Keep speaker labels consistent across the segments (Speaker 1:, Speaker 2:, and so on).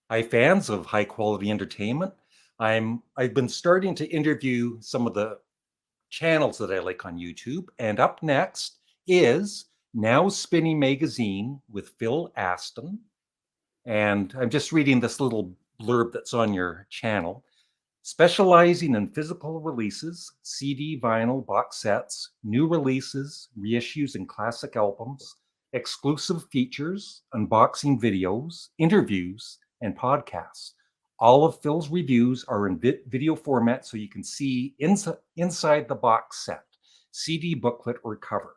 Speaker 1: Hi, fans of high quality entertainment. I've been starting to interview some of the channels that I like on YouTube, and up next is Now Spinning Magazine with Phil Aston. And I'm just reading this little blurb that's on your channel. Specializing in physical releases, CD, vinyl, box sets, new releases, reissues, and classic albums, exclusive features, unboxing videos, interviews, and podcasts. All of Phil's reviews are in video format so you can see inside the box set, CD, booklet, or cover.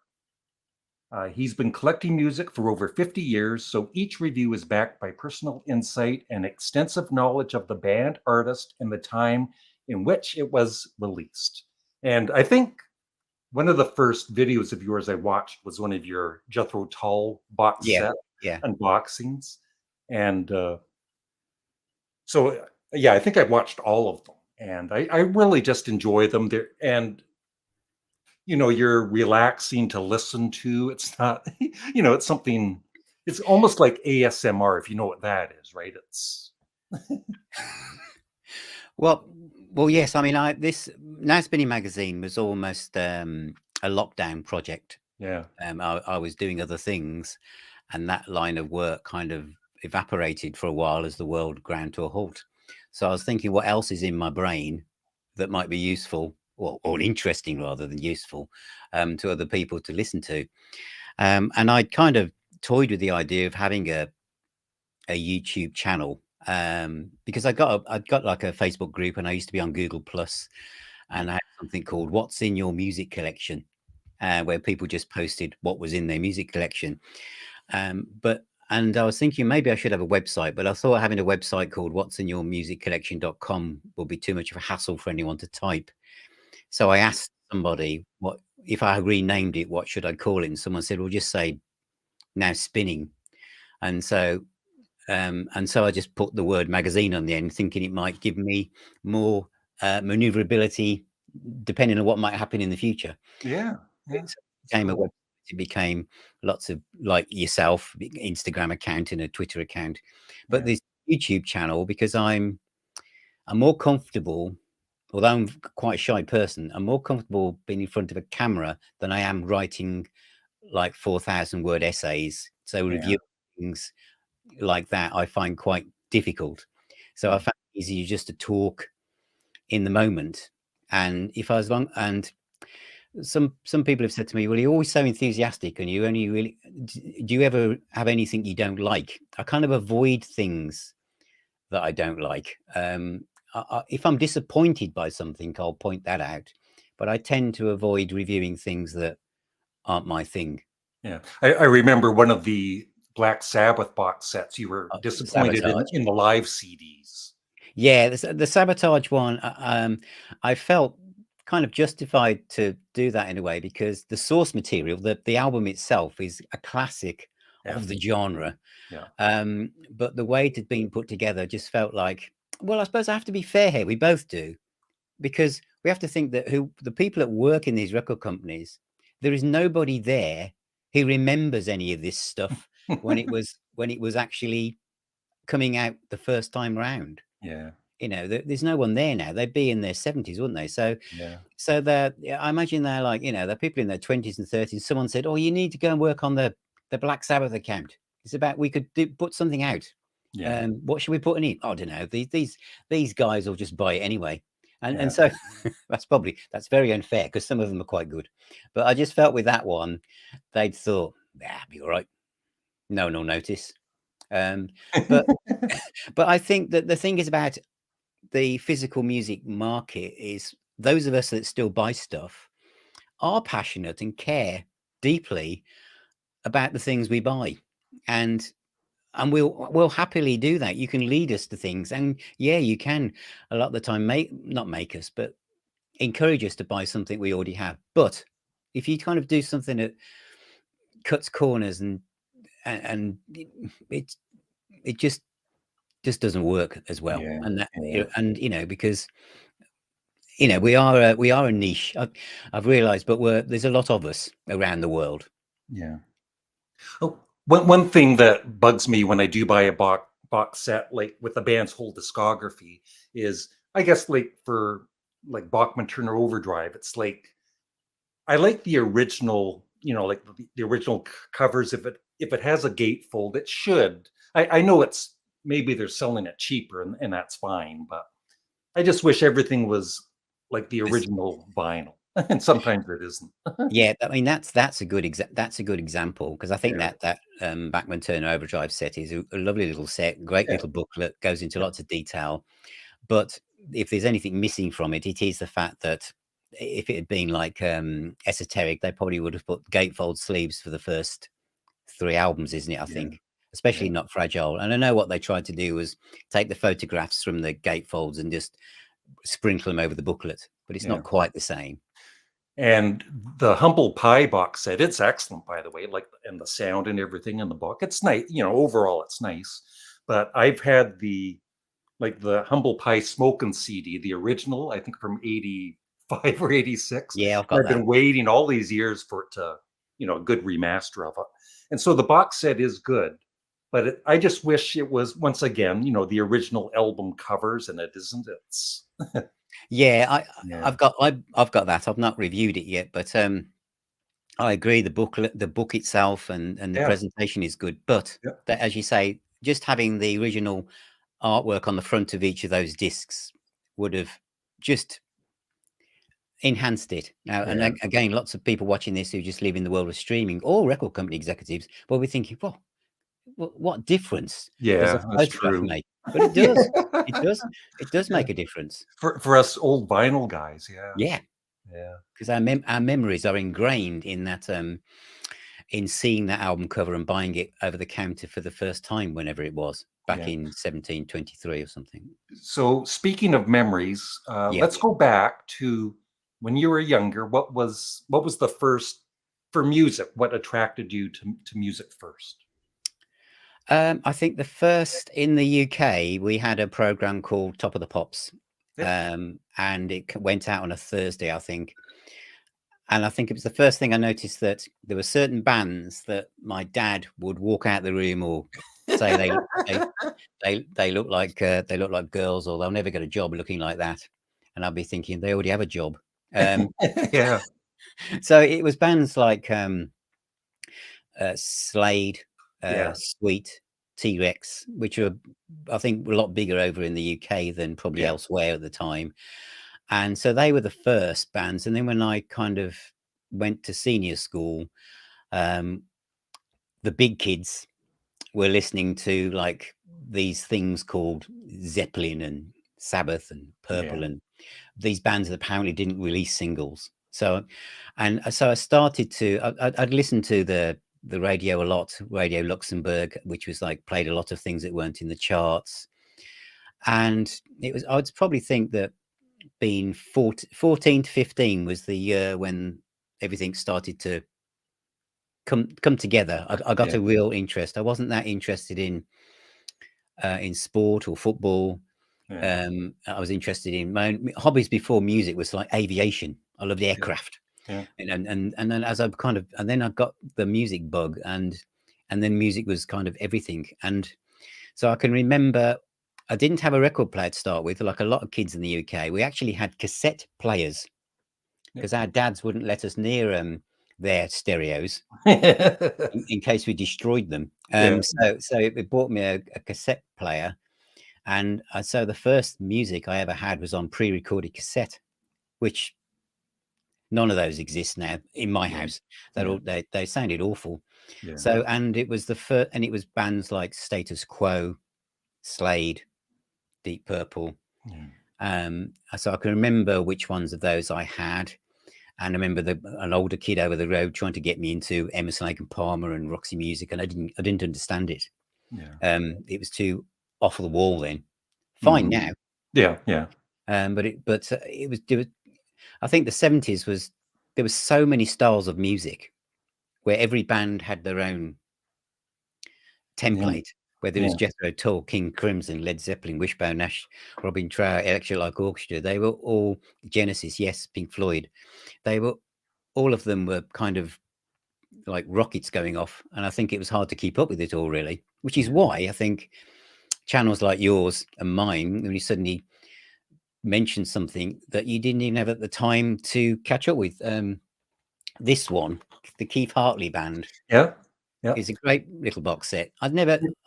Speaker 1: He's been collecting music for over 50 years, so each review is backed by personal insight and extensive knowledge of the band, artist, and the time in which it was released. And I think one of the first videos of yours I watched was one of your Jethro Tull box set
Speaker 2: Yeah.
Speaker 1: unboxings. And so, yeah, I think I watched all of them. And I really just enjoy them. And you're relaxing to listen to. It's not, it's something, it's almost like ASMR, if you know what that is, right? It's
Speaker 2: Well, yes. I mean, this Now Spinning magazine was almost a lockdown project.
Speaker 1: yeah.
Speaker 2: I was doing other things, and that line of work kind of evaporated for a while as the world ground to a halt. So I was thinking, what else is in my brain that might be useful or interesting rather than useful to other people to listen to? And I'd kind of toyed with the idea of having a YouTube channel because I'd got like a Facebook group, and I used to be on Google Plus, and I had something called "What's in Your Music Collection," where people just posted what was in their music collection. And I was thinking maybe I should have a website, but I thought having a website called what'sinyourmusiccollection.com would be too much of a hassle for anyone to type. So I asked somebody, what if I renamed it, what should I call it? And someone said, well, just say Now Spinning. And so I just put the word magazine on the end, thinking it might give me more maneuverability depending on what might happen in the future.
Speaker 1: Yeah.
Speaker 2: It became lots of, like yourself, Instagram account and a Twitter account, but this YouTube channel, because I'm more comfortable, although I'm quite a shy person, I'm more comfortable being in front of a camera than I am writing like 4,000 word essays. So reviewing things like that I find quite difficult. So I found it easier just to talk in the moment. And if I was long, and some people have said to me, well, you're always so enthusiastic, and you only really, do you ever have anything you don't like? I kind of avoid things that I don't like. If I'm disappointed by something, I'll point that out, but I tend to avoid reviewing things that aren't my thing.
Speaker 1: Yeah. I remember one of the Black Sabbath box sets, you were disappointed in the live CDs.
Speaker 2: Yeah, the Sabotage one, I felt kind of justified to do that in a way, because the source material, the album itself, is a classic of the genre. But the way it had been put together just felt like, well, I suppose I have to be fair here. We both do, because we have to think that the people that work in these record companies, there is nobody there who remembers any of this stuff when it was actually coming out the first time round.
Speaker 1: Yeah.
Speaker 2: There's no one there now. They'd be in their 70s, wouldn't they? So I imagine they're like, they're people in their 20s and 30s. Someone said, oh, you need to go and work on the Black Sabbath account. It's about, we could put something out. What should we put in it? I don't know. These guys will just buy it anyway. And so that's very unfair, because some of them are quite good. But I just felt with that one, they'd thought, be all right. No one will notice. But I think that the thing is about the physical music market is those of us that still buy stuff are passionate and care deeply about the things we buy, and we'll happily do that. You can lead us to things, and you can a lot of the time not make us, but encourage us to buy something we already have. But if you kind of do something that cuts corners and it just doesn't work as well. Because we are a niche. I've realized, but there's a lot of us around the world.
Speaker 1: Oh, one thing that bugs me when I do buy a box set, like with the band's whole discography, is I guess like for like Bachman Turner Overdrive, it's like I like the original, like the original covers. If it has a gatefold, it should. I know it's maybe they're selling it cheaper, and that's fine, but I just wish everything was like the original vinyl, and sometimes it isn't.
Speaker 2: Yeah, I mean that's a good example, because I think
Speaker 1: Yeah,
Speaker 2: that Bachman Turner Overdrive set is a lovely little set, great
Speaker 1: yeah,
Speaker 2: little booklet, goes into
Speaker 1: yeah,
Speaker 2: lots of detail. But if there's anything missing from it, it is the fact that if it had been like esoteric, they probably would have put gatefold sleeves for the first 3 albums, isn't it? I
Speaker 1: yeah,
Speaker 2: think, especially
Speaker 1: yeah,
Speaker 2: Not Fragile. And I know what they tried to do was take the photographs from the gatefolds and just sprinkle them over the booklet, but it's
Speaker 1: yeah.
Speaker 2: not quite the same.
Speaker 1: And the Humble Pie box set, it's excellent, by the way. Like, and the sound and everything in the book, it's nice. Overall, it's nice. But I've had the Humble Pie Smokin' CD, the original, I think from '85 or '86.
Speaker 2: Yeah, I've
Speaker 1: And
Speaker 2: got
Speaker 1: I've
Speaker 2: that.
Speaker 1: been waiting all these years for it to, a good remaster of it. And so the box set is good, but I just wish it was once again, the original album covers, and it isn't. It's
Speaker 2: Yeah,
Speaker 1: yeah,
Speaker 2: I've got that. I've not reviewed it yet, but I agree. The book itself and the
Speaker 1: yeah,
Speaker 2: presentation is good, but
Speaker 1: yeah,
Speaker 2: that, as you say, just having the original artwork on the front of each of those discs would have just enhanced it. Now, and
Speaker 1: yeah,
Speaker 2: again, lots of people watching this who just live in the world of streaming, or record company executives, will be thinking, "Well, what difference does a
Speaker 1: yeah. That's
Speaker 2: photograph
Speaker 1: true.
Speaker 2: make?" But it
Speaker 1: Yeah.
Speaker 2: does. It does. It does
Speaker 1: Yeah.
Speaker 2: make a difference.
Speaker 1: For us old vinyl guys, yeah.
Speaker 2: Yeah,
Speaker 1: Yeah.
Speaker 2: because our memories are ingrained in that in seeing that album cover and buying it over the counter for the first time, whenever it was, back
Speaker 1: Yeah.
Speaker 2: in 1723 or something.
Speaker 1: So speaking of memories,
Speaker 2: Yeah.
Speaker 1: let's go back to when you were younger. What was the first for music? What attracted you to music first?
Speaker 2: I think the first in the UK, we had a program called Top of the Pops,
Speaker 1: Yeah.
Speaker 2: and it went out on a Thursday, I think. And I think it was the first thing I noticed, that there were certain bands that my dad would walk out the room or say they they look like girls, or they'll never get a job looking like that. And I'd be thinking they already have a job. Um,
Speaker 1: Yeah.
Speaker 2: so it was bands like Slade,
Speaker 1: Yeah.
Speaker 2: Sweet, T-Rex, which were, I think, a lot bigger over in the UK than probably
Speaker 1: Yeah.
Speaker 2: elsewhere at the time. And so they were the first bands. And then when I kind of went to senior school, um, the big kids were listening to like these things called Zeppelin and Sabbath and Purple,
Speaker 1: Yeah.
Speaker 2: and these bands that apparently didn't release singles. So, and so I started to, I'd listen to the radio a lot, Radio Luxembourg, which was like played a lot of things that weren't in the charts. And it was, I would probably think that being 14 to 15 was the year when everything started to come together. I got
Speaker 1: Yeah.
Speaker 2: a real interest. I wasn't that interested in sport or football.
Speaker 1: Yeah.
Speaker 2: I was interested in my own hobbies before music was like aviation. I loved
Speaker 1: Yeah.
Speaker 2: aircraft,
Speaker 1: Yeah.
Speaker 2: and then as I've kind of, and then I got the music bug, and then music was kind of everything. And so I can remember I didn't have a record player to start with, like a lot of kids in the UK. We actually had cassette players,
Speaker 1: Yeah.
Speaker 2: because our dads wouldn't let us near their stereos in case we destroyed them.
Speaker 1: Yeah.
Speaker 2: So it bought me a cassette player. And so the first music I ever had was on pre-recorded cassette, which none of those exist now in my
Speaker 1: Yeah.
Speaker 2: house.
Speaker 1: Yeah.
Speaker 2: They sounded awful.
Speaker 1: Yeah.
Speaker 2: So, and it was the first, and it was bands like Status Quo, Slade, Deep Purple.
Speaker 1: Yeah.
Speaker 2: So I can remember which ones of those I had. And I remember an older kid over the road trying to get me into Emerson, Lake and Palmer and Roxy Music, and I didn't understand it.
Speaker 1: Yeah.
Speaker 2: It was too off the wall then. Fine
Speaker 1: Mhm.
Speaker 2: now,
Speaker 1: Yeah. Yeah.
Speaker 2: but it was. I think the 70s was, there was so many styles of music where every band had their own
Speaker 1: Yeah.
Speaker 2: template. Whether it was
Speaker 1: Yeah.
Speaker 2: Jethro Tull, King Crimson, Led Zeppelin, Wishbone Ash, Robin Trower, Electric Light Orchestra, they were all Genesis, yes, Pink Floyd. They were, all of them were kind of like rockets going off, and I think it was hard to keep up with it all, really, which is
Speaker 1: Yeah.
Speaker 2: why I think channels like yours and mine, when you suddenly mention something that you didn't even have at the time to catch up with. This one, the Keith Hartley band,
Speaker 1: Yeah. Yeah.
Speaker 2: is a great little box set. I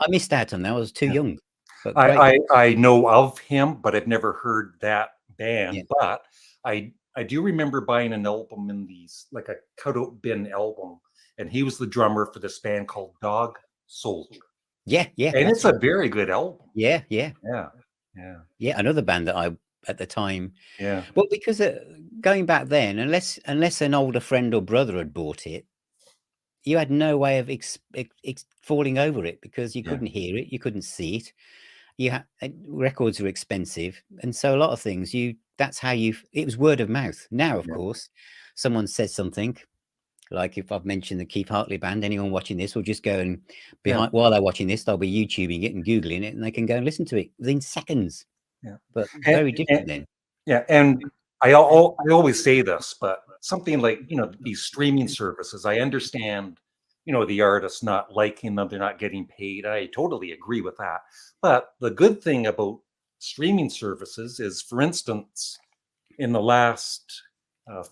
Speaker 2: missed out on that. I was too
Speaker 1: Yeah.
Speaker 2: young, but great.
Speaker 1: I know of him, but I've never heard that
Speaker 2: Yeah,
Speaker 1: band. But I do remember buying an album in these, like a cutout bin album, and he was the drummer for this band called Dog Soldier,
Speaker 2: yeah, yeah.
Speaker 1: and
Speaker 2: That's
Speaker 1: it's a
Speaker 2: right.
Speaker 1: very good album.
Speaker 2: Yeah, yeah,
Speaker 1: Yeah, yeah,
Speaker 2: yeah. Another band that I at the time.
Speaker 1: yeah,
Speaker 2: Well, because going back then, unless an older friend or brother had bought it, you had no way of falling over it because you
Speaker 1: yeah,
Speaker 2: couldn't hear it, you couldn't see it. Records were expensive, and so a lot of things that's how it was word of mouth. Now, of
Speaker 1: yeah,
Speaker 2: course, someone says something like, if I've mentioned the Keith Hartley band, anyone watching this will just go and
Speaker 1: yeah,
Speaker 2: while they're watching this, they'll be YouTubing it and Googling it, and they can go and listen to it within seconds.
Speaker 1: yeah.
Speaker 2: But
Speaker 1: And,
Speaker 2: very different then.
Speaker 1: yeah, and I always say this, but something like, these streaming services, I understand, the artists not liking them, they're not getting paid. I totally agree with that. But the good thing about streaming services is, for instance, in the last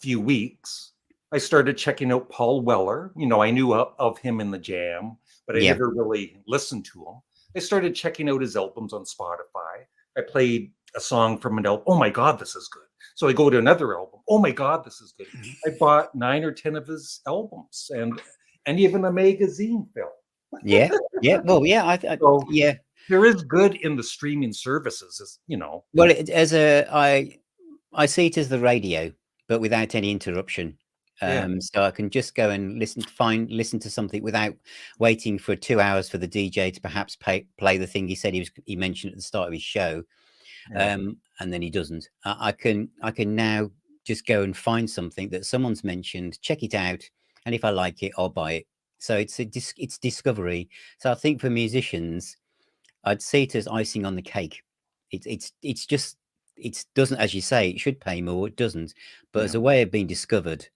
Speaker 1: few weeks, I started checking out Paul Weller. I knew of him in the Jam, but I
Speaker 2: Yeah,
Speaker 1: never really listened to him. I started checking out his albums on Spotify. I played a song from an album. Oh my God, this is good. So I go to another album. Oh my God, this is good. I bought 9 or 10 of his albums, and even a magazine, Phil.
Speaker 2: yeah, yeah. Well, yeah,
Speaker 1: So
Speaker 2: yeah.
Speaker 1: there is good in the streaming services,
Speaker 2: Well, I see it as the radio, but without any interruption.
Speaker 1: Yeah,
Speaker 2: So I can just go and listen to something without waiting for 2 hours for the DJ to perhaps play the thing he mentioned at the start of his show,
Speaker 1: yeah,
Speaker 2: and then he doesn't. I can now just go and find something that someone's mentioned, check it out, and if I like it, I'll buy it. So it's discovery. So I think for musicians, I'd see it as icing on the cake. It's just it doesn't, as you say, it should pay more. It doesn't, but
Speaker 1: yeah,
Speaker 2: as a way of being discovered,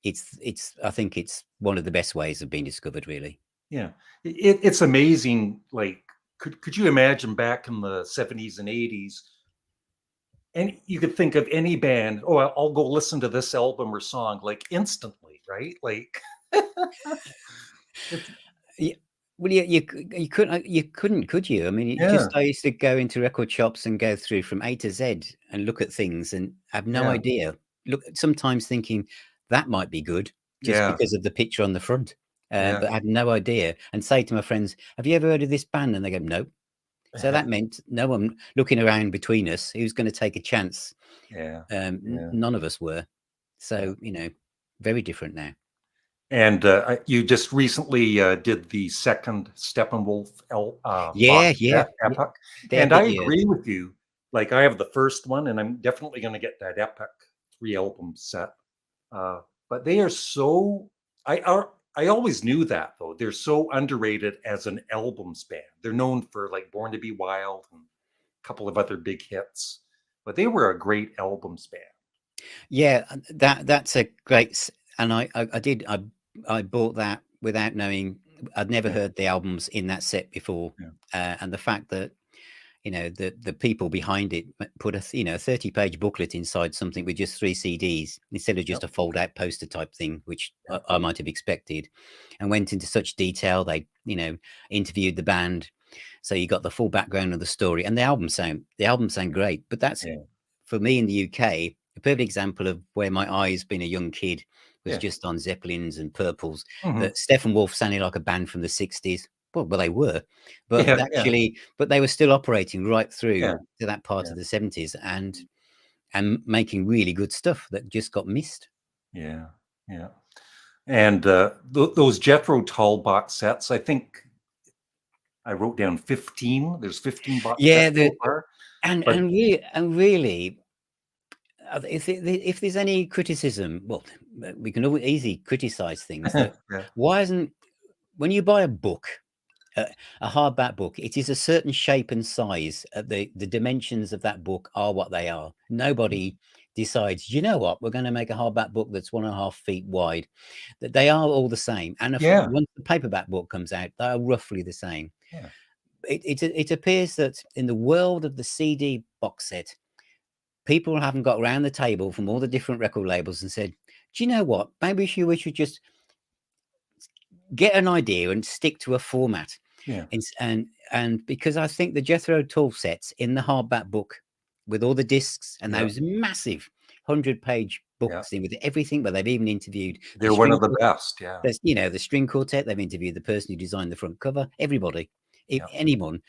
Speaker 2: I think it's one of the best ways of being discovered, really.
Speaker 1: yeah. It's amazing. Like, could you imagine back in the 70s and 80s, and you could think of any band, oh, I'll go listen to this album or song, like, instantly, right? Like, it's,
Speaker 2: Yeah. Well, you couldn't, could you? I mean,
Speaker 1: yeah,
Speaker 2: I used to go into record shops and go through from A to Z and look at things and have no
Speaker 1: yeah,
Speaker 2: idea. Look, sometimes thinking that might be good just
Speaker 1: yeah,
Speaker 2: because of the picture on the front,
Speaker 1: yeah,
Speaker 2: but I had no idea. And say to my friends, "Have you ever heard of this band?" And they go, "No." So that meant no one looking around between us who's going to take a chance.
Speaker 1: yeah, yeah,
Speaker 2: None of us were.
Speaker 1: yeah.
Speaker 2: So very different now.
Speaker 1: And you just recently did the second Steppenwolf box
Speaker 2: Yeah, yeah,
Speaker 1: set,
Speaker 2: yeah.
Speaker 1: Epic. And I
Speaker 2: Debit years.
Speaker 1: agree with you. Like, I have the first one, and I'm definitely going to get that Epic 3 album set. But they are so, I always knew that, though. They're so underrated as an albums band. They're known for, like, Born to Be Wild and a couple of other big hits, but they were a great albums band.
Speaker 2: Yeah, that's a great. And I bought that without knowing. I'd never
Speaker 1: Yeah,
Speaker 2: heard the albums in that set before,
Speaker 1: yeah,
Speaker 2: and the fact that the people behind it put a 30-page booklet inside something with just 3 CDs instead of
Speaker 1: yep,
Speaker 2: just a fold-out poster type thing, which
Speaker 1: yeah,
Speaker 2: I might have expected, and went into such detail. They interviewed the band, so you got the full background of the story, and the album sound great. But that's,
Speaker 1: yeah,
Speaker 2: for me in the UK, a perfect example of where my eyes, being a young kid, was
Speaker 1: yeah.
Speaker 2: just on Zeppelins and Purples.
Speaker 1: Hmm.
Speaker 2: That Steppenwolf sounded like a band from the 60s. Well, they were, but
Speaker 1: Yeah, yeah,
Speaker 2: actually, they were still operating right through
Speaker 1: yeah,
Speaker 2: to that part
Speaker 1: yeah,
Speaker 2: of the 70s and making really good stuff that just got missed.
Speaker 1: yeah, yeah. And those Jethro Tull box sets, I think I wrote down 15. There's 15 box
Speaker 2: Yeah,
Speaker 1: sets so far.
Speaker 2: and
Speaker 1: But
Speaker 2: really, if there's any criticism, well, we can always easily criticize things. That
Speaker 1: yeah,
Speaker 2: why isn't when you buy a book, a hardback book, it is a certain shape and size. The dimensions of that book are what they are. Nobody decides, you know what, we're going to make a hardback book that's 1.5 feet wide. That they are all the same. And
Speaker 1: yeah,
Speaker 2: once the paperback book comes out, they are roughly the same.
Speaker 1: yeah,
Speaker 2: it appears that in the world of the CD box set, people haven't got around the table from all the different record labels and said, do you know what? Maybe we should just get an idea and stick to a format.
Speaker 1: Yeah.
Speaker 2: And because I think the Jethro Tull sets in the hardback book with all the discs and those massive 100-page books in with everything, but they've even interviewed.
Speaker 1: They're one of the best. Yeah.
Speaker 2: There's, the string quartet. They've interviewed the person who designed the front cover. Everybody, anyone.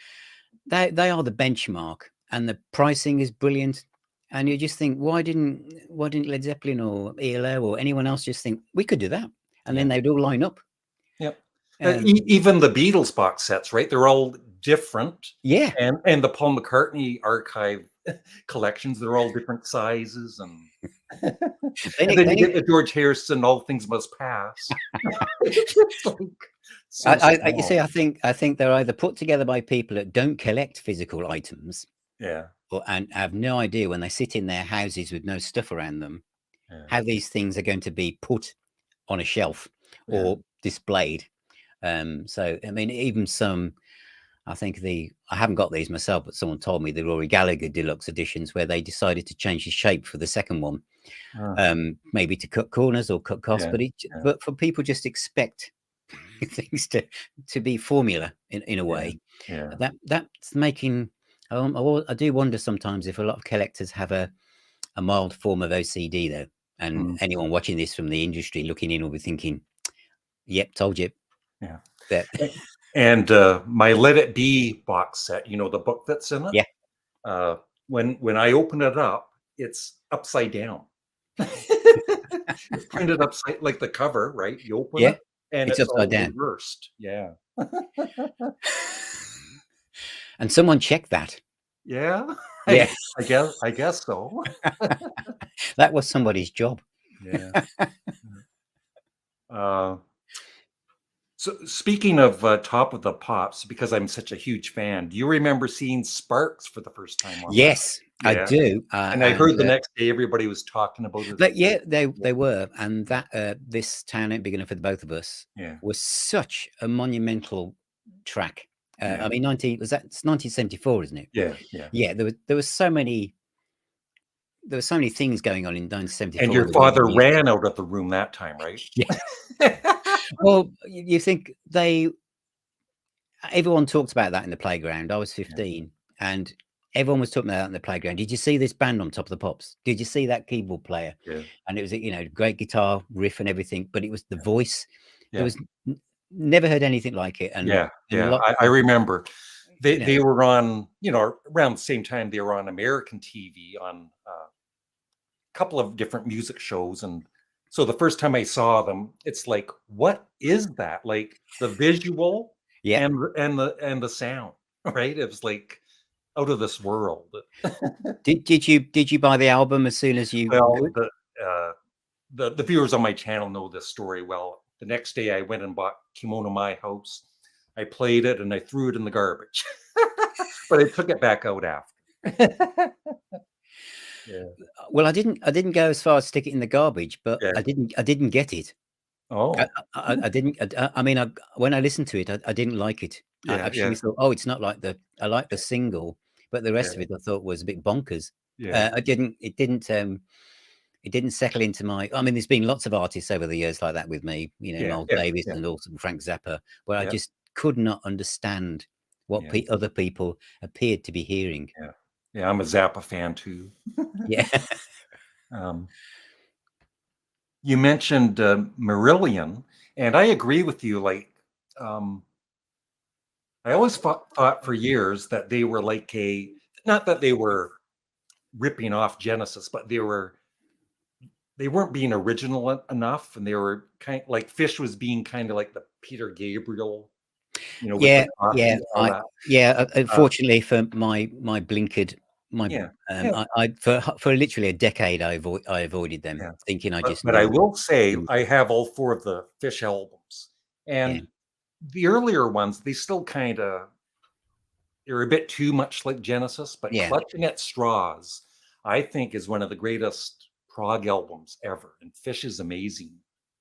Speaker 2: They are the benchmark, and the pricing is brilliant. And you just think, why didn't Led Zeppelin or ELO or anyone else just think we could do that? And then they'd all line up.
Speaker 1: Yep. Even the Beatles box sets, right? They're all different.
Speaker 2: Yeah.
Speaker 1: And the Paul McCartney archive collections, they're all different sizes. And, and then you get the George Harrison, All Things Must Pass.
Speaker 2: You see, I think they're either put together by people that don't collect physical items.
Speaker 1: Yeah.
Speaker 2: And have no idea when they sit in their houses with no stuff around them, how these things are going to be put on a shelf or displayed. So, I mean, even some, I think I haven't got these myself, but someone told me the Rory Gallagher deluxe editions where they decided to change the shape for the second one, maybe to cut corners or cut costs, but for people just expect things to be formula in a way. That's making, I do wonder sometimes if a lot of collectors have a mild form of OCD though, and anyone watching this from the industry looking in will be thinking, yep, told you.
Speaker 1: Yeah.
Speaker 2: That.
Speaker 1: And my Let It Be box set, the book that's in it.
Speaker 2: Yeah.
Speaker 1: When I open it up, it's upside down. It's printed upside, like the cover, right? You open it and it's upside down, reversed. Yeah.
Speaker 2: And someone checked that.
Speaker 1: Yeah.
Speaker 2: Yeah.
Speaker 1: I guess so.
Speaker 2: That was somebody's job.
Speaker 1: Yeah. So speaking of Top of the Pops, because I'm such a huge fan, do you remember seeing Sparks for the first time?
Speaker 2: Yes, I do.
Speaker 1: And I heard the next day everybody was talking about it.
Speaker 2: But yeah, they were. And that This Town Ain't Big Enough for the Both of Us was such a monumental track. I mean, it's 1974, isn't it?
Speaker 1: Yeah.
Speaker 2: Yeah, there was so many things going on in 1974.
Speaker 1: And your father ran out of the room that time, right?
Speaker 2: Yeah. Well, you think everyone talked about that in the playground. I was 15 and everyone was talking about that in the playground. Did you see this band on Top of the Pops? Did you see that keyboard player?
Speaker 1: Yeah.
Speaker 2: And it was, great guitar riff and everything, but it was the voice. It was never heard anything like it. And
Speaker 1: I remember they were on, around the same time they were on American TV on a couple of different music shows. And so the first time I saw them, it's like, what is that? Like the visual and the sound, right? It was like out of this world.
Speaker 2: Did you buy the album as soon as you?
Speaker 1: Well, the viewers on my channel know this story well. The next day I went and bought Kimono My House. I played it and I threw it in the garbage, but I took it back out after. Yeah.
Speaker 2: Well, I didn't go as far as stick it in the garbage, but I didn't get it.
Speaker 1: Oh,
Speaker 2: I didn't. I mean, when I listened to it, I didn't like it. I actually thought, oh, it's not like I like the single, but the rest of it I thought was a bit bonkers.
Speaker 1: Yeah.
Speaker 2: It didn't settle into my. I mean, there's been lots of artists over the years like that with me, Noel Davis and also Frank Zappa, where I just could not understand what other people appeared to be hearing.
Speaker 1: Yeah, I'm a Zappa fan too.
Speaker 2: Yeah.
Speaker 1: You mentioned Marillion, and I agree with you. Like, I always thought for years that they were like not that they were ripping off Genesis, but they weren't being original enough, and they were kind of like Fish was being kind of like the Peter Gabriel.
Speaker 2: Unfortunately for my blinkered. For literally a decade, I avoided them, thinking But
Speaker 1: I will say I have all 4 of the Fish albums, and the earlier ones they still they're a bit too much like Genesis. But Clutching at Straws, I think, is one of the greatest prog albums ever, and Fish is amazing.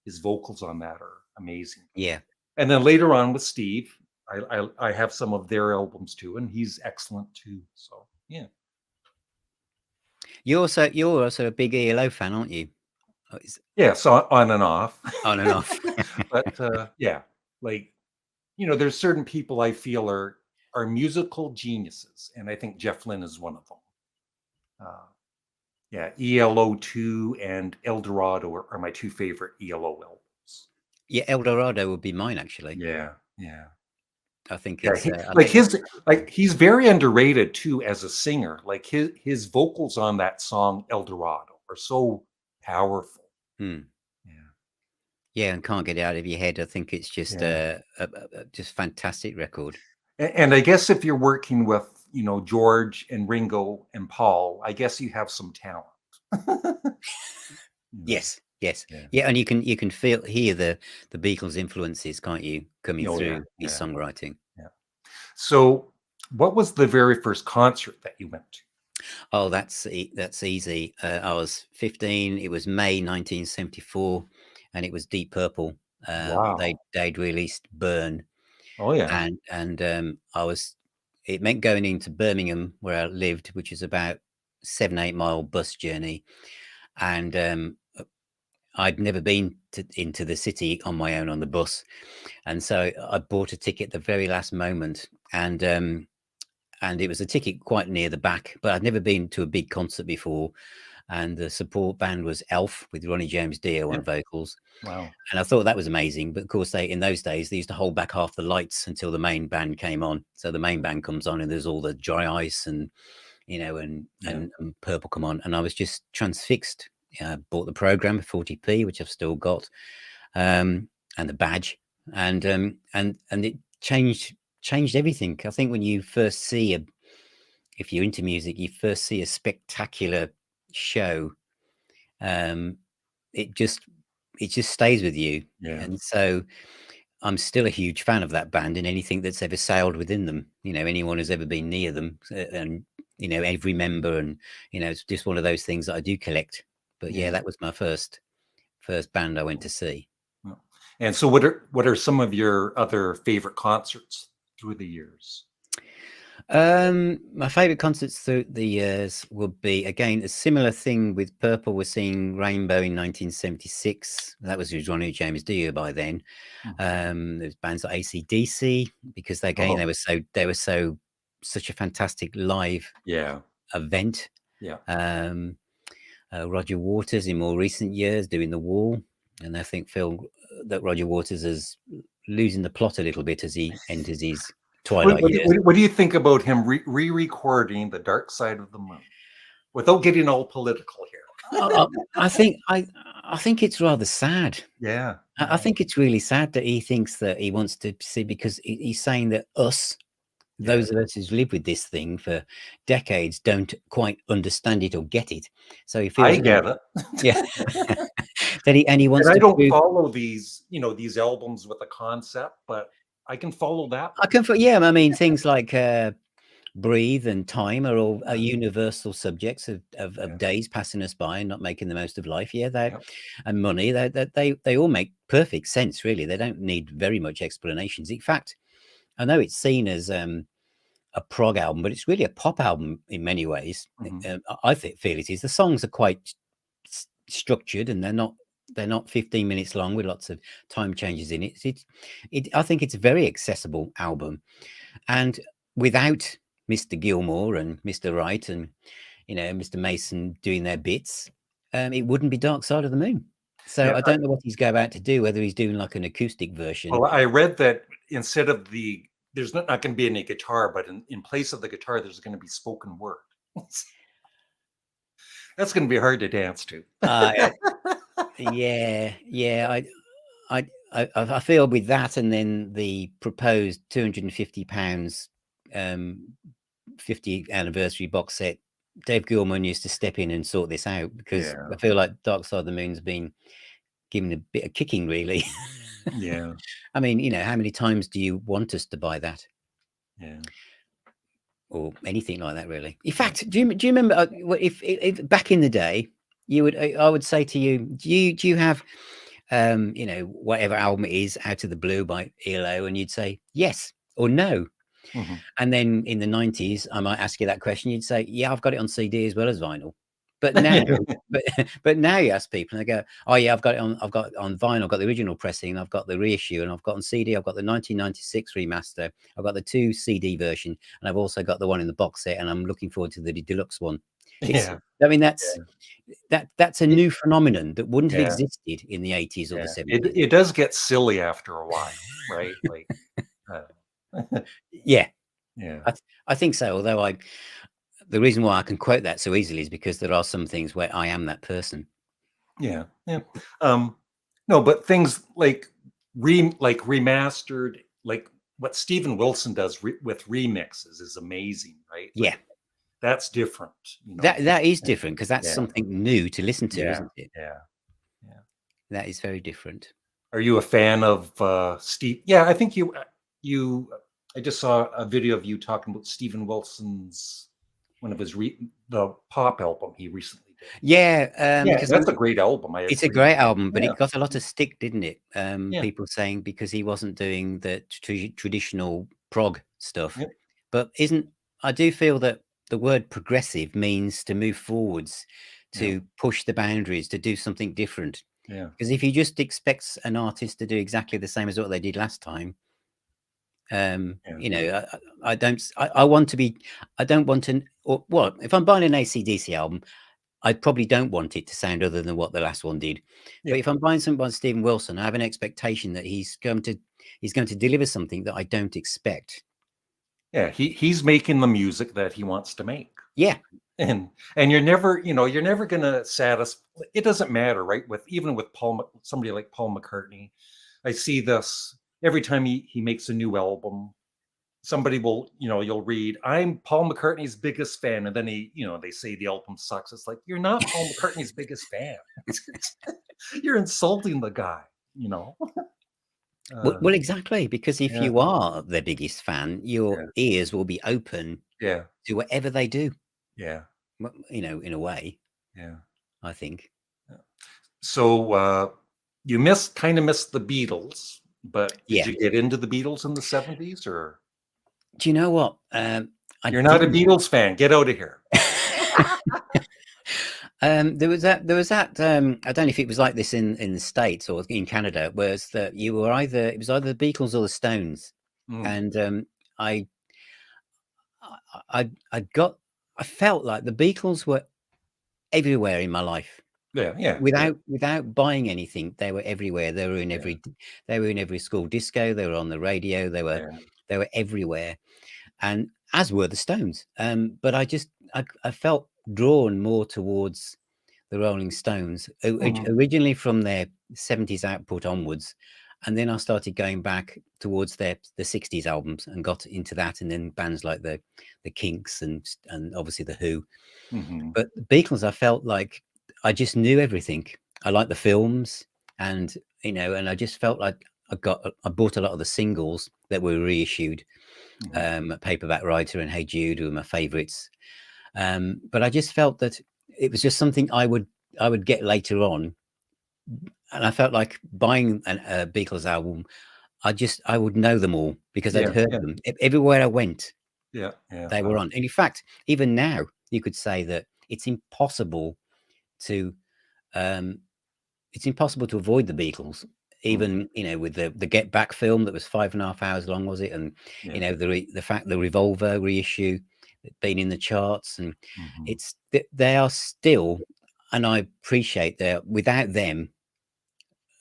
Speaker 1: His vocals on that are amazing.
Speaker 2: Yeah,
Speaker 1: and then later on with Steve, I have some of their albums too, and he's excellent too. So yeah.
Speaker 2: You're also a big ELO fan, aren't you?
Speaker 1: Yeah, so on and off.
Speaker 2: On and off.
Speaker 1: But yeah, like, there's certain people I feel are musical geniuses, and I think Jeff Lynne is one of them. Yeah, ELO 2 and El Dorado are my two favorite ELO albums.
Speaker 2: Yeah, El Dorado would be mine actually.
Speaker 1: Yeah, yeah.
Speaker 2: I think
Speaker 1: Yeah,
Speaker 2: it's
Speaker 1: he's very underrated too as a singer. Like his vocals on that song El Dorado are so powerful. Yeah.
Speaker 2: Yeah, and Can't Get It Out of Your Head. I think it's just a just fantastic record.
Speaker 1: And I guess if you're working with, George and Ringo and Paul, I guess you have some talent.
Speaker 2: Yes.
Speaker 1: Yeah.
Speaker 2: Yeah, and you can hear the Beatles influences, can't you, coming through his songwriting.
Speaker 1: Yeah. So, what was the very first concert that you went to?
Speaker 2: Oh, that's easy. I was 15. It was May 1974, and it was Deep Purple.
Speaker 1: Wow.
Speaker 2: They'd released Burn.
Speaker 1: Oh yeah.
Speaker 2: And it meant going into Birmingham, where I lived, which is about 7-8 mile bus journey, and I'd never been into the city on my own on the bus, and so I bought a ticket the very last moment, and it was a ticket quite near the back, but I'd never been to a big concert before. And the support band was Elf with Ronnie James Dio on vocals.
Speaker 1: Wow.
Speaker 2: And I thought that was amazing. But of course, in those days, they used to hold back half the lights until the main band came on. So the main band comes on and there's all the Dry Ice and, and Purple come on. And I was just transfixed. I bought the program, 40p, which I've still got, and the badge. And it changed everything. I think when you first see if you're into music, you first see a spectacular show, it just stays with you. And so I'm still a huge fan of that band and anything that's ever sailed within them, anyone who's ever been near them, and every member, and it's just one of those things that I do collect. But yeah, that was my first band I went to see.
Speaker 1: And so what are some of your other favorite concerts through the years?
Speaker 2: My favorite concerts through the years would be, again, a similar thing with Purple. We're seeing Rainbow in 1976. That was with Ronnie James Dio by then. There's bands like AC/DC, because they were such a fantastic live event. Roger Waters in more recent years doing The Wall, and I think that Roger Waters is losing the plot a little bit as he enters his twilight years.
Speaker 1: What do you think about him re-recording The Dark Side of the Moon without getting all political here?
Speaker 2: I think it's rather sad.
Speaker 1: Yeah.
Speaker 2: I think it's really sad that he thinks that he wants to see, because he's saying that those of us who've lived with this thing for decades, don't quite understand it or get it. So he feels
Speaker 1: I get it.
Speaker 2: Yeah. he wants.
Speaker 1: And I don't follow these albums with a concept, but I can follow that.
Speaker 2: I mean, things like Breathe and Time are all universal subjects of days passing us by and not making the most of life. And Money, they all make perfect sense, really. They don't need very much explanations. In fact, I know it's seen as a prog album, but it's really a pop album in many ways. I feel it is. The songs are quite structured, and they're not 15 minutes long with lots of time changes in it. I think it's a very accessible album, and without Mr. Gilmour and Mr. Wright and Mr. Mason doing their bits, it wouldn't be Dark Side of the Moon. So I don't know what he's going about to do, whether he's doing like an acoustic version.
Speaker 1: Well, I read that instead of there's not going to be any guitar, but in place of the guitar, there's going to be spoken word. That's going to be hard to dance to.
Speaker 2: Yeah. I feel with that, and then the proposed £250 50th anniversary box set, Dave Gilmour needs to step in and sort this out, because I feel like Dark Side of the Moon's been given a bit of kicking, really.
Speaker 1: Yeah.
Speaker 2: I mean, how many times do you want us to buy that?
Speaker 1: Yeah.
Speaker 2: Or anything like that, really. In fact, do you remember if back in the day, I would say to you, do you have whatever album it is, Out of the Blue by ELO, and you'd say yes. or no.
Speaker 1: Mhm.
Speaker 2: And then in the 90s, I might ask you that question. You'd say, yeah, I've got it on CD as well as vinyl. But now, but, but now you ask people and they go, oh yeah, I've got it on vinyl, I've got the original pressing, I've got the reissue, and I've got on CD, I've got the 1996 remaster, I've got the 2 CD version, and I've also got the one in the box set, and I'm looking forward to the deluxe one. It's,
Speaker 1: Yeah.
Speaker 2: I mean, that's a new phenomenon that wouldn't have
Speaker 1: Yeah.
Speaker 2: existed in the 80s or the 70s.
Speaker 1: It does get silly after a while, right? Like,
Speaker 2: Yeah.
Speaker 1: yeah.
Speaker 2: I think so. Although the reason why I can quote that so easily is because there are some things where I am that person.
Speaker 1: Yeah. Yeah. No, but things like remastered, like what Steven Wilson does with remixes is amazing, right?
Speaker 2: Yeah.
Speaker 1: Like, that's different, you know.
Speaker 2: That is different because that's
Speaker 1: Yeah.
Speaker 2: something new to listen to,
Speaker 1: Yeah.
Speaker 2: isn't it?
Speaker 1: Yeah. Yeah.
Speaker 2: That is very different.
Speaker 1: Are you a fan of Steve? Yeah, I think you. I just saw a video of you talking about Steven Wilson's one of his the pop album he recently did.
Speaker 2: Yeah,
Speaker 1: Yeah,
Speaker 2: because
Speaker 1: that's a great album.
Speaker 2: it's a great album, but
Speaker 1: Yeah.
Speaker 2: it got a lot of stick, didn't it?
Speaker 1: Yeah.
Speaker 2: People saying because he wasn't doing the traditional prog stuff.
Speaker 1: Yep.
Speaker 2: But I do feel that the word progressive means to move forwards, to push the boundaries, to do something different.
Speaker 1: Yeah.
Speaker 2: Because if you just expect an artist to do exactly the same as what they did last time, you know, I want to be, I don't want to, or well, if I'm buying an AC/DC album, I probably don't want it to sound other than what the last one did.
Speaker 1: Yeah.
Speaker 2: But if I'm buying something by Steven Wilson, I have an expectation that he's going to deliver something that I don't expect.
Speaker 1: Yeah, he's making the music that he wants to make.
Speaker 2: Yeah.
Speaker 1: And you're never gonna satisfy. It doesn't matter, right? Even with somebody like Paul McCartney, I see this every time he makes a new album. Somebody will, you'll read, I'm Paul McCartney's biggest fan, and then they say the album sucks. It's like, you're not Paul McCartney's biggest fan. You're insulting the guy,
Speaker 2: Well, exactly, because if
Speaker 1: Yeah.
Speaker 2: you are their biggest fan, your ears will be open
Speaker 1: Yeah.
Speaker 2: to whatever they do.
Speaker 1: Yeah.
Speaker 2: In a way,
Speaker 1: Yeah.
Speaker 2: I think.
Speaker 1: So you kind of missed the Beatles, but did
Speaker 2: Yeah.
Speaker 1: you get into the Beatles in the 70s, or?
Speaker 2: Do you know what?
Speaker 1: You're not a Beatles fan. Get out of here.
Speaker 2: There was that. I don't know if it was like this in the States or in Canada, whereas that it was either the Beatles or the Stones, and I felt like the Beatles were everywhere in my life.
Speaker 1: Yeah.
Speaker 2: Without buying anything, they were everywhere. They were in every school disco. They were on the radio. They were everywhere, and as were the Stones. But I felt drawn more towards the Rolling Stones, originally from their 70s output onwards, and then I started going back towards the 60s albums and got into that, and then bands like the Kinks and obviously the Who. But the Beatles, I felt like I just knew everything. I liked the films, and and I just felt like I bought a lot of the singles that were reissued. Paperback Writer and Hey Jude were my favorites, but I just felt that it was just something I would get later on, and I felt like buying a Beatles album, I would know them all because I'd heard them everywhere I went.
Speaker 1: Yeah.
Speaker 2: They were on. And in fact, even now you could say that it's impossible to avoid the Beatles, even with the Get Back film that was 5.5 hours long, was it? And the fact the Revolver reissue been in the charts, and they are still, and I appreciate that without them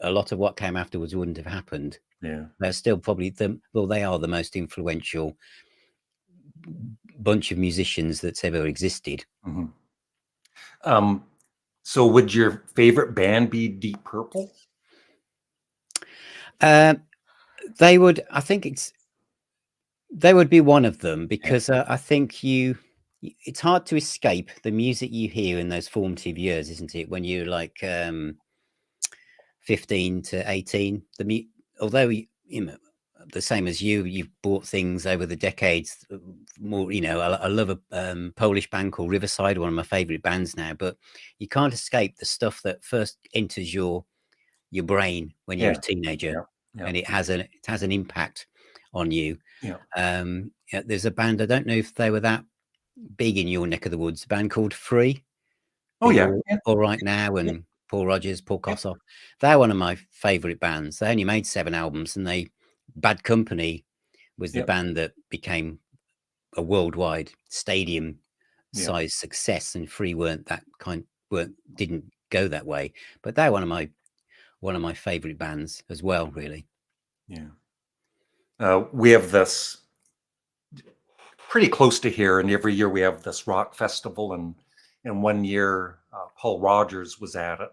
Speaker 2: a lot of what came afterwards wouldn't have happened. They're still probably they are the most influential bunch of musicians that's ever existed.
Speaker 1: So would your favorite band be Deep Purple?
Speaker 2: They would. I think they would be one of them, because I think it's hard to escape the music you hear in those formative years, isn't it? When you're like 15 to 18, although the same as you've bought things over the decades more. I love a Polish band called Riverside, one of my favorite bands now, but you can't escape the stuff that first enters your brain when you're a teenager, and it has an impact on you.
Speaker 1: Yeah.
Speaker 2: Yeah, there's a band, I don't know if they were that big in your neck of the woods, a band called Free.
Speaker 1: Oh
Speaker 2: The
Speaker 1: yeah. Yeah.
Speaker 2: All Right Now
Speaker 1: Yeah.
Speaker 2: and Paul Rogers, Paul
Speaker 1: Yeah.
Speaker 2: Kossoff. They're one of my favorite bands. They only made 7 albums, and Bad Company was the
Speaker 1: Yeah.
Speaker 2: band that became a worldwide stadium
Speaker 1: Yeah.
Speaker 2: size success, and Free didn't go that way. But they're one of my favorite bands as well, really.
Speaker 1: Yeah. We have this pretty close to here, and every year we have this rock festival, and one year Paul Rogers was at it,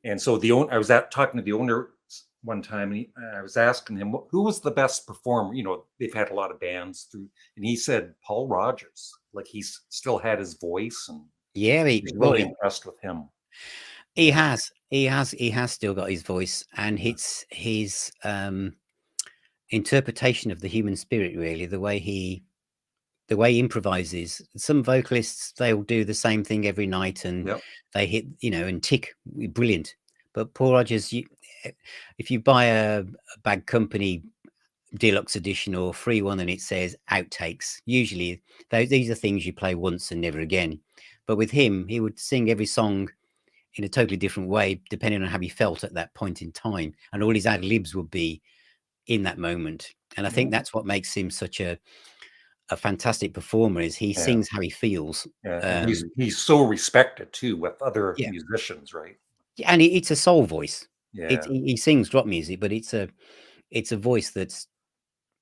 Speaker 1: and so I was talking to the owner one time, and I was asking him who was the best performer. They've had a lot of bands through, and he said Paul Rogers. Like he's still had his voice, and
Speaker 2: Yeah,
Speaker 1: he's really impressed with him.
Speaker 2: he has still got his voice, and it's his interpretation of the human spirit, really, the way he improvises. Some vocalists, they'll do the same thing every night and
Speaker 1: Yep.
Speaker 2: they hit, and tick, brilliant. But Paul Rogers, if you buy a Bad Company deluxe edition or free one and it says outtakes, usually these are things you play once and never again. But with him, he would sing every song in a totally different way depending on how he felt at that point in time, and all his ad libs would be in that moment. And I think that's what makes him such a fantastic performer, is he sings how he feels.
Speaker 1: Yeah, and he's so respected too with other
Speaker 2: Yeah.
Speaker 1: musicians, right?
Speaker 2: And it's a soul voice.
Speaker 1: Yeah.
Speaker 2: He sings rock music, but it's a voice that's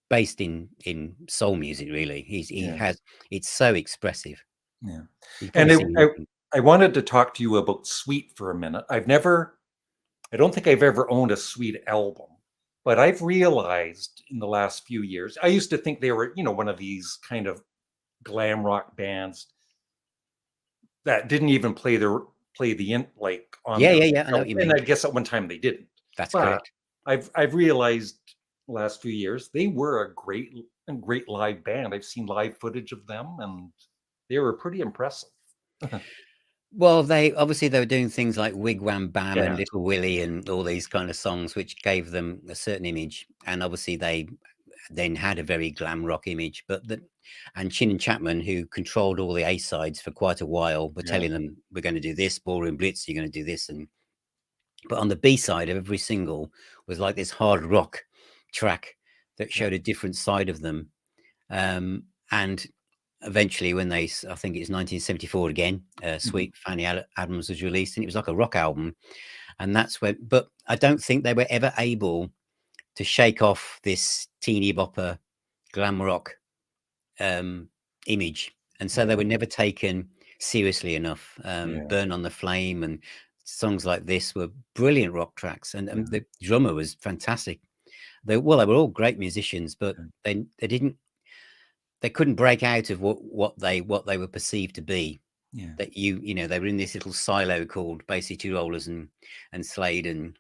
Speaker 2: based in soul music, really. It's so expressive.
Speaker 1: Yeah.
Speaker 2: You
Speaker 1: And
Speaker 2: can't sing anything.
Speaker 1: I wanted to talk to you about Sweet for a minute. I don't think I've ever owned a Sweet album, but I've realized in the last few years, I used to think they were, one of these kind of glam rock bands that didn't even play the on
Speaker 2: Yeah,
Speaker 1: their
Speaker 2: yeah. I know what you mean.
Speaker 1: and I guess at one time they didn't.
Speaker 2: That's
Speaker 1: But
Speaker 2: correct.
Speaker 1: I've realized the last few years they were a great live band. I've seen live footage of them, and they were pretty impressive.
Speaker 2: Well, they were doing things like Wigwam Bam and
Speaker 1: Yeah.
Speaker 2: Little Willie and all these kind of songs, which gave them a certain image. And obviously they then had a very glam rock image. And Chin and Chapman, who controlled all the A sides for quite a while, were telling them, we're going to do this, Ballroom Blitz, you're going to do this. But on the B side of every single was like this hard rock track that showed a different side of them. And eventually when I think it's 1974 again, Sweet Fanny Adams was released, and it was like a rock album. And that's when, but I don't think they were ever able to shake off this teeny bopper glam rock image. And so they were never taken seriously enough. Burn on the Flame and songs like this were brilliant rock tracks. And the drummer was fantastic. They were all great musicians, but they couldn't break out of what they were perceived to be.
Speaker 1: Yeah.
Speaker 2: That they were in this little silo called Basie Two Rollers and Slade and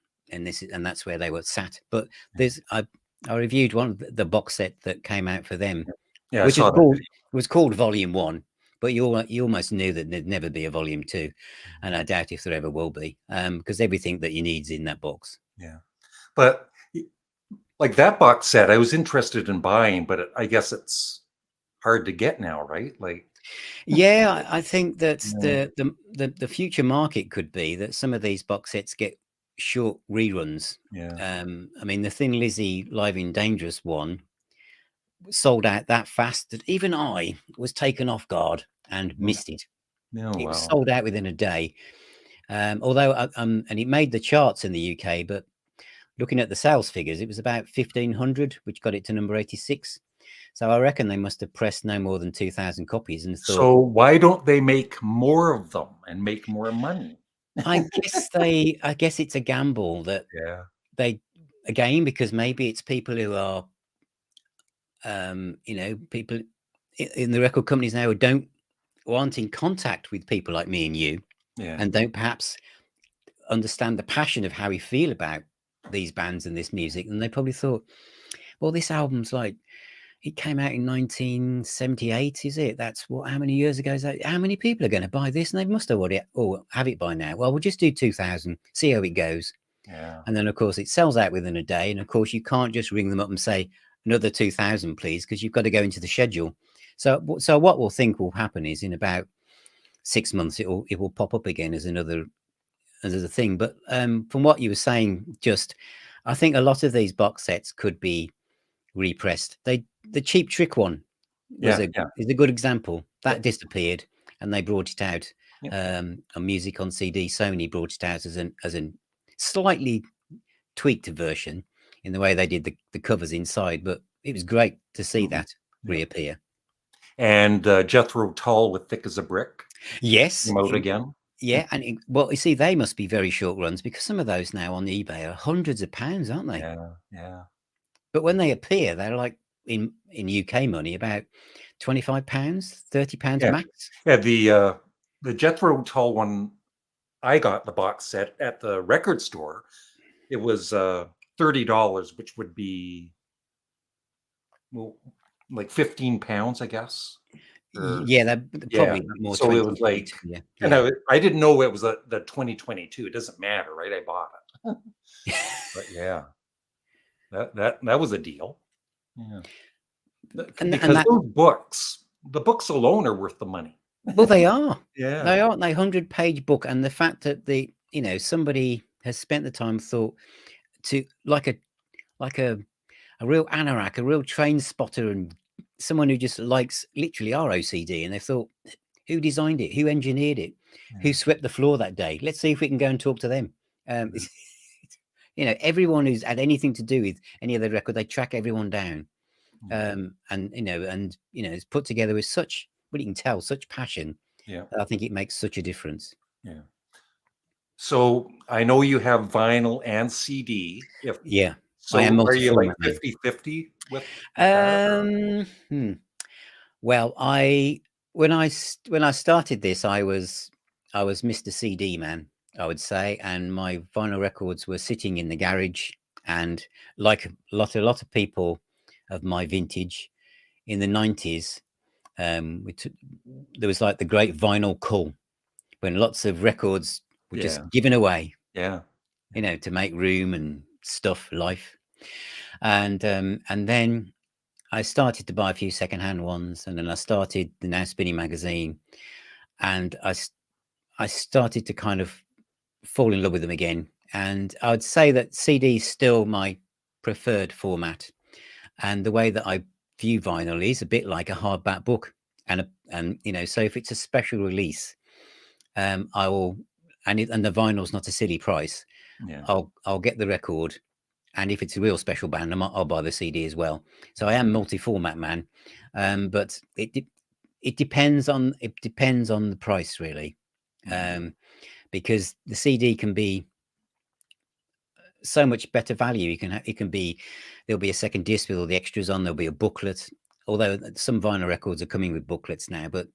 Speaker 2: that's where they were sat. But I reviewed one of the box set that came out for them, which was called Volume 1. But you almost knew that there'd never be a Volume 2, and I doubt if there ever will be, because everything that you need's in that box.
Speaker 1: Yeah, but like that box set, I was interested in buying, but I guess it's hard to get now, right? Like,
Speaker 2: yeah, I think that the future market could be that some of these box sets get short reruns.
Speaker 1: Yeah.
Speaker 2: I mean, the Thin Lizzy Live in Dangerous one sold out that fast that even I was taken off guard and missed it. It was sold out within a day. Although, and it made the charts in the UK, but looking at the sales figures, it was about 1,500, which got it to number 86. So I reckon they must have pressed no more than 2,000 copies and thought,
Speaker 1: so why don't they make more of them and make more money?
Speaker 2: I guess it's a gamble that they, again, because maybe it's people who are, people in the record companies now who aren't in contact with people like me and you, and don't perhaps understand the passion of how we feel about these bands and this music. And they probably thought, well, this album's like, it came out in 1978, is it? That's how many years ago is that? How many people are going to buy this? And they must have already have it by now. Well, we'll just do 2,000, see how it goes.
Speaker 1: Yeah.
Speaker 2: And then, of course, it sells out within a day. And of course, you can't just ring them up and say, another 2,000, please, because you've got to go into the schedule. So what we'll think will happen is in about 6 months, it will pop up again as another thing. But from what you were saying, I think a lot of these box sets could be repressed. The Cheap Trick one is a good example. That disappeared, and they brought it out on music on CD. Sony brought it out as a slightly tweaked version in the way they did the covers inside, but it was great to see that reappear.
Speaker 1: And Jethro Tull with Thick as a Brick.
Speaker 2: Yes.
Speaker 1: Came out again.
Speaker 2: Yeah. And well, you see, they must be very short runs, because some of those now on eBay are hundreds of pounds, aren't they?
Speaker 1: Yeah.
Speaker 2: But when they appear, they're like in UK money about £25, £30 max.
Speaker 1: Yeah, the Jethro Tull one, I got the box set at the record store. It was $30, which would be like £15, I guess.
Speaker 2: Yeah, they're probably more.
Speaker 1: So it was like, and I didn't know it was the 2022. It doesn't matter, right? I bought it. But yeah, that was a deal. Yeah, because those the books alone are worth the money.
Speaker 2: Well, they are.
Speaker 1: Yeah,
Speaker 2: they are. They 100-page book, and the fact that somebody has spent the time, thought to like a real anorak, a real train spotter, and someone who just likes literally our OCD, and they thought, who designed it, who engineered it, who swept the floor that day? Let's see if we can go and talk to them. Everyone who's had anything to do with any of the record, they track everyone down, and it's put together with such, what you can tell, such passion.
Speaker 1: Yeah,
Speaker 2: I think it makes such a difference.
Speaker 1: Yeah. So I know you have vinyl and CD. So
Speaker 2: I am
Speaker 1: are you like 50-50 with
Speaker 2: Well, when I started this, I was Mr. CD man, I would say, and my vinyl records were sitting in the garage, and like a lot of people of my vintage in the 90s, there was like the great vinyl cull, when lots of records were just given away, to make room and stuff life. And then I started to buy a few secondhand ones, and then I started the Now Spinning magazine, and I started to kind of fall in love with them again. And I would say that CD is still my preferred format, and the way that I view vinyl is a bit like a hardback book, and so if it's a special release, I will, and the vinyl's not a silly price, I'll get the record. And if it's a real special band, I'll buy the CD as well. So I am multi-format man, but it depends on the price, really, because the CD can be so much better value. There'll be a second disc with all the extras on. There'll be a booklet, although some vinyl records are coming with booklets now. But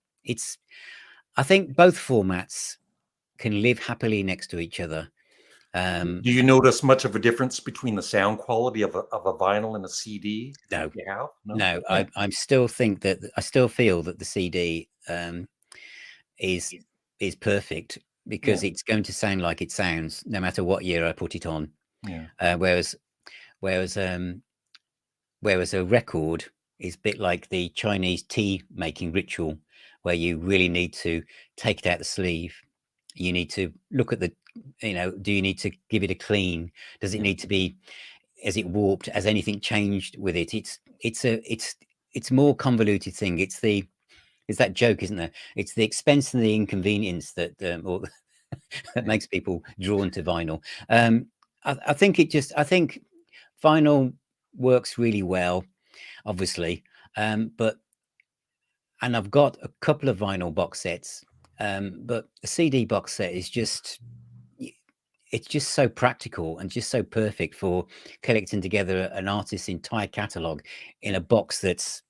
Speaker 2: I think both formats can live happily next to each other.
Speaker 1: Do you notice much of a difference between the sound quality of a vinyl and a CD?
Speaker 2: No.
Speaker 1: You have?
Speaker 2: No. I still feel that the CD is perfect, because it's going to sound like it sounds no matter what year I put it on. Whereas a record is a bit like the Chinese tea making ritual, where you really need to take it out the sleeve. You need to look at do you need to give it a clean? Does it need to be, is it warped? Has anything changed with it? It's more convoluted thing. It's that joke, isn't there? It's the expense and the inconvenience that that makes people drawn to vinyl. I think vinyl works really well, obviously, and I've got a couple of vinyl box sets, but a CD box set is just so practical and just so perfect for collecting together an artist's entire catalog in a box that's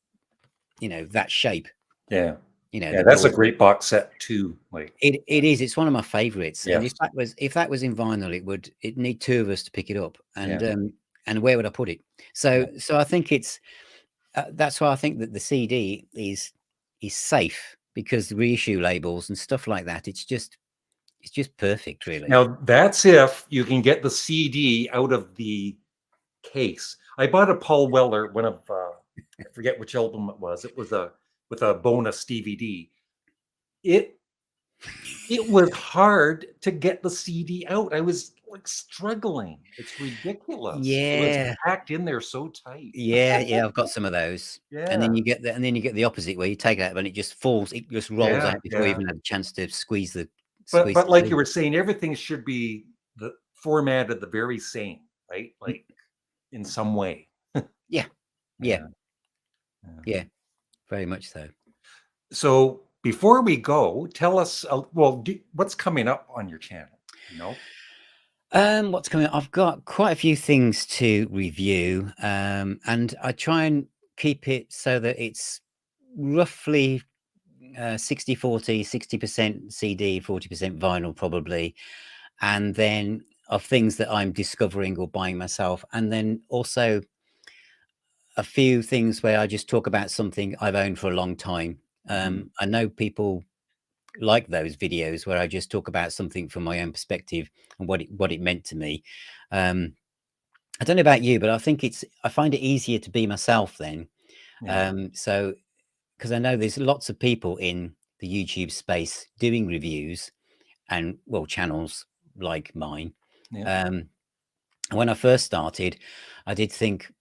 Speaker 2: that shape.
Speaker 1: That's a great box set too. Like
Speaker 2: it is. It's one of my favorites. And if that was in vinyl, it'd need two of us to pick it up. And where would I put it? So I think that's why I think that the CD is safe, because the reissue labels and stuff like that, it's just perfect, really.
Speaker 1: Now that's if you can get the CD out of the case. I bought a Paul Weller, one of I forget which album it was. It was a with a bonus DVD. It it was hard to get the CD out. I was like struggling. It's ridiculous. It was
Speaker 2: Yeah.
Speaker 1: packed in there so tight.
Speaker 2: Yeah, yeah, I've got some of those. And then
Speaker 1: Yeah,
Speaker 2: you get the opposite where you take it out and it just falls, it just rolls
Speaker 1: yeah,
Speaker 2: out before you
Speaker 1: yeah.
Speaker 2: even had a chance to
Speaker 1: But
Speaker 2: squeeze the
Speaker 1: like you
Speaker 2: tape.
Speaker 1: were saying, everything should be the formatted the very same, right?
Speaker 2: Mm,
Speaker 1: Like in some way.
Speaker 2: yeah, yeah,
Speaker 1: Yeah, yeah.
Speaker 2: yeah, very much so.
Speaker 1: So before we go, tell us, well, what's coming up on your channel? You know?
Speaker 2: What's coming up? I've got quite a few things to review, and I try and keep it so that it's roughly 60/40, 60% CD, 40% vinyl probably, and then of things that I'm discovering or buying myself, and then also a few things where I just talk about something I've owned for a long time.
Speaker 1: Mhm.
Speaker 2: I know people like those videos where I just talk about something from my own perspective and what it meant to me. Um, I don't know about you, but I find it easier to be myself then.
Speaker 1: Yeah,
Speaker 2: So because I know there's lots of people in the YouTube space doing reviews and well channels like mine.
Speaker 1: yeah.
Speaker 2: Um, when I first started, I did think,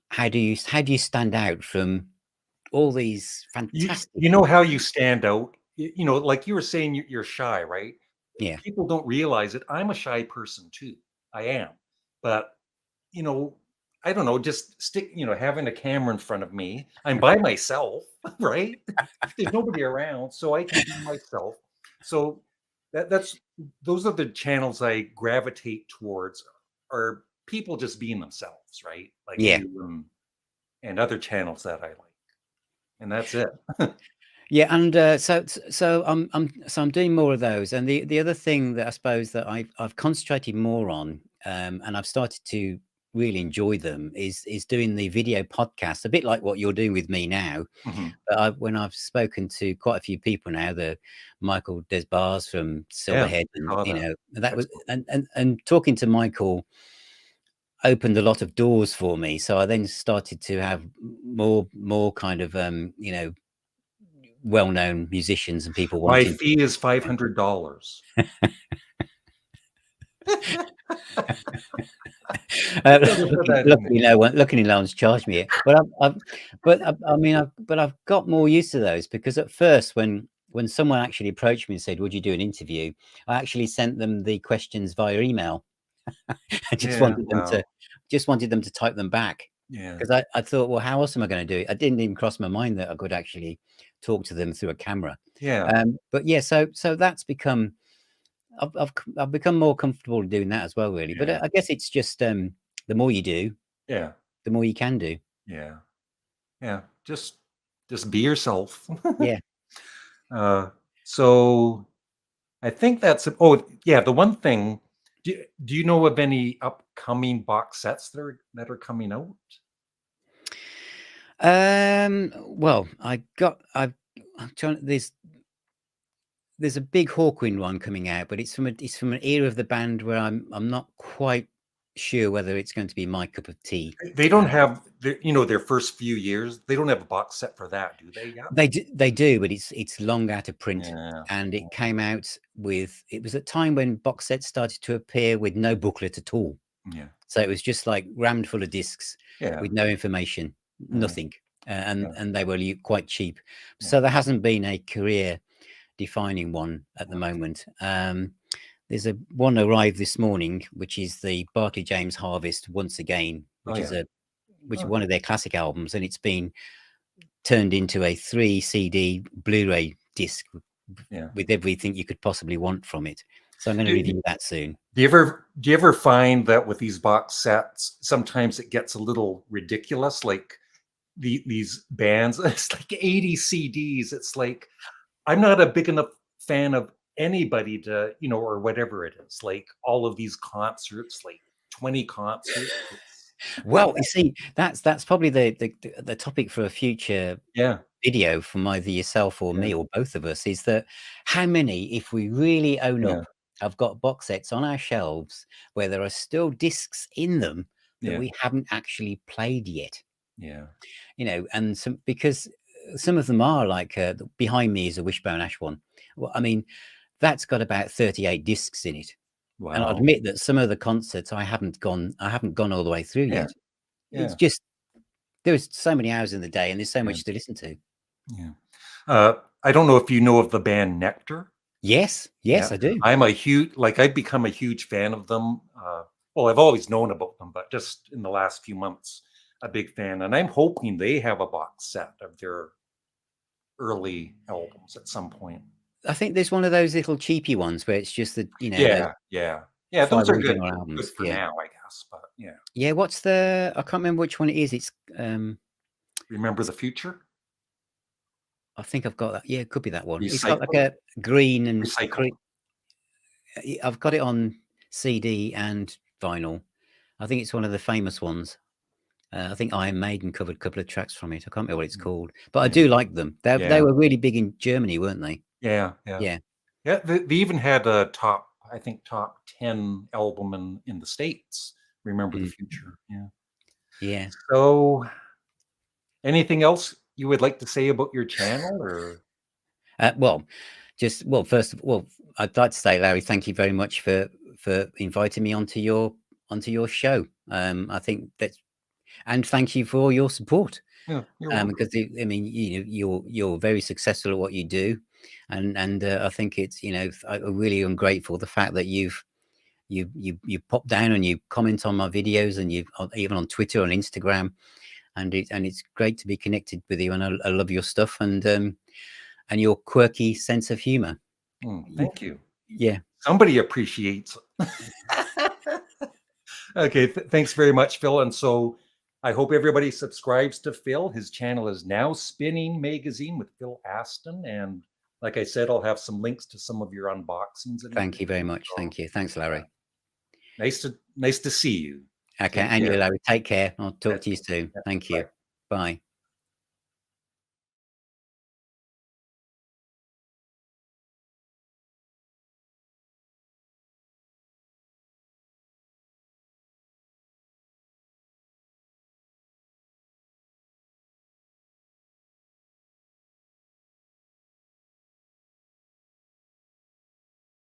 Speaker 2: how do you stand out from all these fantastic
Speaker 1: You know how you
Speaker 2: people?
Speaker 1: stand out. You know, like you were saying, you're shy, right?
Speaker 2: Yeah,
Speaker 1: People don't realize it. I'm a shy person too. I am, but you know, I don't know. Just stick. You know, having a camera in front of me. I'm by myself, right? There's nobody around, so I can be myself. So that's those are the channels I gravitate towards. Are people just being themselves, right? Like
Speaker 2: yeah.
Speaker 1: you and other channels that I like, and that's it.
Speaker 2: Yeah, and I'm doing more of those. And the other thing that I suppose that I've concentrated more on, and I've started to really enjoy them is doing the video podcast, a bit like what you're doing with me now.
Speaker 1: Mhm.
Speaker 2: But when I've spoken to quite a few people now, the Michael Desbars from
Speaker 1: Yeah,
Speaker 2: Silverhead,
Speaker 1: I
Speaker 2: and
Speaker 1: saw that.
Speaker 2: that was
Speaker 1: Excellent.
Speaker 2: and talking to Michael opened a lot of doors for me. So I then started to have more kind of well-known musicians and people
Speaker 1: My
Speaker 2: wanting
Speaker 1: fee is $500. Gotta put that in there.
Speaker 2: luckily no one's charged me it. But I mean, I've got more used to those because at first when someone actually approached me and said, "Would you do an interview?" I actually sent them the questions via email. I
Speaker 1: Yeah, wow.
Speaker 2: just wanted them to type them back
Speaker 1: Yeah,
Speaker 2: because I thought, well, how else am I going to do it? It didn't even cross my mind that I could actually talk to them through a camera.
Speaker 1: yeah,
Speaker 2: But yeah, so that's become I've become more comfortable doing that as well, really. But
Speaker 1: yeah,
Speaker 2: I guess it's just the more you do,
Speaker 1: yeah,
Speaker 2: the more you can do.
Speaker 1: yeah, yeah. Just be yourself.
Speaker 2: Yeah.
Speaker 1: Uh, so I think that's it. Oh, yeah, the one thing, do you know of any upcoming box sets that are coming out?
Speaker 2: Well, I'm trying. There's a big Hawkwind one coming out, but it's from an era of the band where I'm not quite sure whether it's going to be my cup of tea.
Speaker 1: They don't have their first few years. They don't have a box set for that, do they? Yeah.
Speaker 2: They do, but it's long out of print,
Speaker 1: Yeah.
Speaker 2: and it came out with it was a time when box sets started to appear with no booklet at all.
Speaker 1: Yeah.
Speaker 2: So it was just like rammed full of discs
Speaker 1: Yeah.
Speaker 2: with no information,
Speaker 1: Yeah.
Speaker 2: nothing,
Speaker 1: Yeah.
Speaker 2: and they were quite cheap.
Speaker 1: Yeah.
Speaker 2: So there hasn't been a career defining one at the moment. There's a one arrived this morning, which is the Barclay James Harvest once again,
Speaker 1: Oh yeah.
Speaker 2: which is
Speaker 1: Oh,
Speaker 2: one of their classic albums, and it's been turned into a 3 CD Blu-ray disc
Speaker 1: yeah.
Speaker 2: with everything you could possibly want from it. So I'm going to
Speaker 1: Do,
Speaker 2: review that soon.
Speaker 1: do you ever find that with these box sets, sometimes it gets a little ridiculous? Like these bands, it's like 80 CDs. It's like I'm not a big enough fan of anybody to, or whatever it is. Like all of these concerts, like 20 concerts.
Speaker 2: Well, you see, that's probably the topic for a future
Speaker 1: Yeah,
Speaker 2: video from either yourself or
Speaker 1: yeah,
Speaker 2: me or both of us is that how many, if we really own
Speaker 1: yeah,
Speaker 2: up, have got box sets on our shelves where there are still discs in them that
Speaker 1: Yeah.
Speaker 2: we haven't actually played yet.
Speaker 1: Yeah.
Speaker 2: And because some of them are like behind me is a Wishbone Ash one. Well, I mean, that's got about 38 discs in it. And I
Speaker 1: Wow.
Speaker 2: admit that some of the concerts I haven't gone all the way through
Speaker 1: Yeah.
Speaker 2: yet. It's
Speaker 1: Yeah.
Speaker 2: just there's so many hours in the day and there's so
Speaker 1: Yeah.
Speaker 2: much to listen to.
Speaker 1: Yeah. I don't know if you know of the band Nectar.
Speaker 2: Yes,
Speaker 1: Yeah.
Speaker 2: I do.
Speaker 1: I've become a huge fan of them. Well, I've always known about them, but just in the last few months, a big fan. And I'm hoping they have a box set of their early albums at some point.
Speaker 2: I think there's one of those little cheapy ones where it's just the
Speaker 1: Yeah. Yeah. Yeah.
Speaker 2: 5
Speaker 1: Those are good.
Speaker 2: original
Speaker 1: Good
Speaker 2: albums.
Speaker 1: for
Speaker 2: Yeah.
Speaker 1: now, I guess. But yeah.
Speaker 2: Yeah, I can't remember which one it is. It's
Speaker 1: Remember the Future?
Speaker 2: I think I've got that. Yeah, it could be that one. It's got like
Speaker 1: Recycle?
Speaker 2: a green and
Speaker 1: Recycle.
Speaker 2: I've got it on CD and vinyl. I think it's one of the famous ones. I think Iron Maiden covered a couple of tracks from it. I can't remember what it's called, but I
Speaker 1: Yeah.
Speaker 2: do like them. They
Speaker 1: Yeah.
Speaker 2: were really big in Germany, weren't they?
Speaker 1: Yeah. Yeah.
Speaker 2: Yeah.
Speaker 1: Yeah. They even had a top 10 album in the States. Remember the Future. Yeah.
Speaker 2: Yeah.
Speaker 1: So anything else you would like to say about your channel or?
Speaker 2: First of all, I'd like to say, Larry, thank you very much for inviting me onto your show. I think that's, and thank you for all your support.
Speaker 1: Yeah, you're welcome.
Speaker 2: Because I mean, you're very successful at what you do, and I think it's I really am grateful the fact that you pop down and you comment on my videos and you even on Twitter and Instagram, and it's great to be connected with you, and I love your stuff and your quirky sense of humor.
Speaker 1: Thank you.
Speaker 2: Yeah,
Speaker 1: somebody appreciates it. Okay, thanks very much, Phil. And so I hope everybody subscribes to Phil. His channel is Now Spinning Magazine with Phil Aston, and like I said, I'll have some links to some of your unboxings.
Speaker 2: Thank you very much. Thank you. Thanks, Larry.
Speaker 1: Nice to see you.
Speaker 2: Okay, and you, Larry. Take care. I'll talk to you soon. Thank you.
Speaker 1: Bye.
Speaker 2: Bye.